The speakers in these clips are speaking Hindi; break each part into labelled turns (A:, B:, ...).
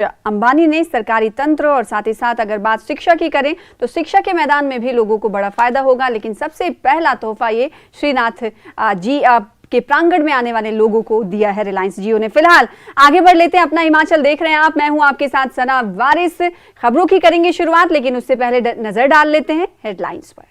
A: अंबानी ने सरकारी तंत्र और साथ ही साथ अगर बात शिक्षा की करें तो शिक्षा के मैदान में भी लोगों को बड़ा फायदा होगा। लेकिन सबसे पहला तोहफा ये श्रीनाथ जी के प्रांगण में आने वाले लोगों को दिया है रिलायंस जियो ने। फिलहाल आगे बढ़ लेते हैं, अपना हिमाचल देख रहे हैं आप, मैं हूं आपके साथ सना वारिस। खबरों की करेंगे शुरुआत, लेकिन उससे पहले नजर डाल लेते हैं हेडलाइंस पर।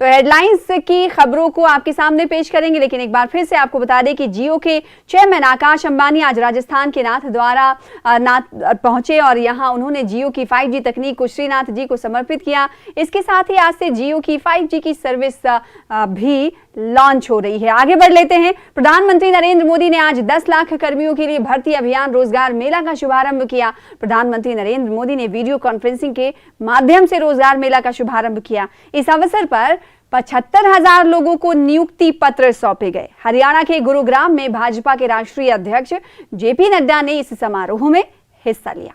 A: तो हेडलाइंस की खबरों को आपके सामने पेश करेंगे, लेकिन एक बार फिर से आपको बता दें कि जियो के चेयरमैन आकाश अंबानी आज राजस्थान के नाथद्वारा पहुंचे और यहां उन्होंने जियो की 5G तकनीक को श्रीनाथ जी को समर्पित किया। इसके साथ ही आज से जियो की 5G की सर्विस भी लॉन्च हो रही है। आगे बढ़ लेते हैं, प्रधानमंत्री नरेंद्र मोदी ने आज 10 लाख कर्मियों के लिए भर्ती अभियान रोजगार मेला का शुभारंभ किया। प्रधानमंत्री नरेंद्र मोदी ने वीडियो कॉन्फ्रेंसिंग के माध्यम से रोजगार मेला का शुभारंभ किया। इस अवसर पर 75,000 लोगों को नियुक्ति पत्र सौंपे गए। हरियाणा के गुरुग्राम में भाजपा के राष्ट्रीय अध्यक्ष जेपी नड्डा ने इस समारोह में हिस्सा लिया।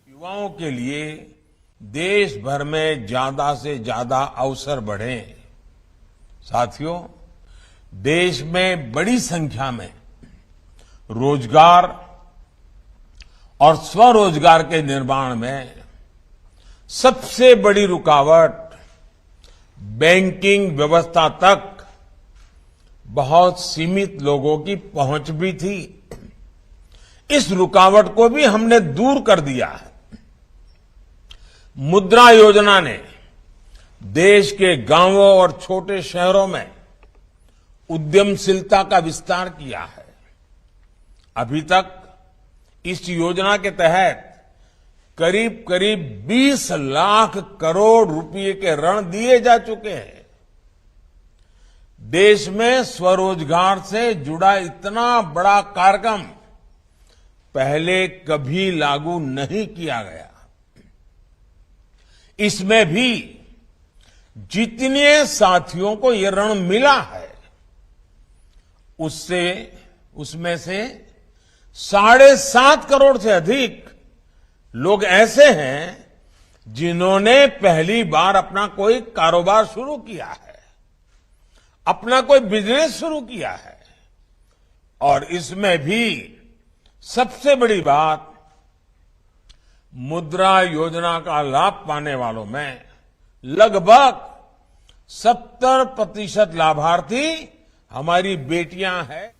B: युवाओं के लिए देश भर में ज्यादा से ज्यादा अवसर बढ़े। साथियों, देश में बड़ी संख्या में रोजगार और स्वरोजगार के निर्माण में सबसे बड़ी रुकावट बैंकिंग व्यवस्था तक बहुत सीमित लोगों की पहुंच भी थी। इस रुकावट को भी हमने दूर कर दिया है। मुद्रा योजना ने देश के गांवों और छोटे शहरों में उद्यमशीलता का विस्तार किया है। अभी तक इस योजना के तहत करीब करीब 20 लाख करोड़ रुपए के ऋण दिए जा चुके हैं। देश में स्वरोजगार से जुड़ा इतना बड़ा कार्यक्रम पहले कभी लागू नहीं किया गया। इसमें भी जितने साथियों को ये ऋण मिला है उसमें से 7.5 करोड़ से अधिक लोग ऐसे हैं जिन्होंने पहली बार अपना कोई कारोबार शुरू किया है, अपना कोई बिजनेस शुरू किया है। और इसमें भी सबसे बड़ी बात, मुद्रा योजना का लाभ पाने वालों में लगभग 70% लाभार्थी हमारी बेटियां हैं।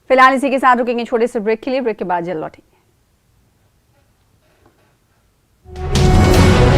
A: फिलहाल इसी के साथ रुकेंगे छोटे से ब्रेक के लिए। ब्रेक के बाद जल्द लौटेंगे।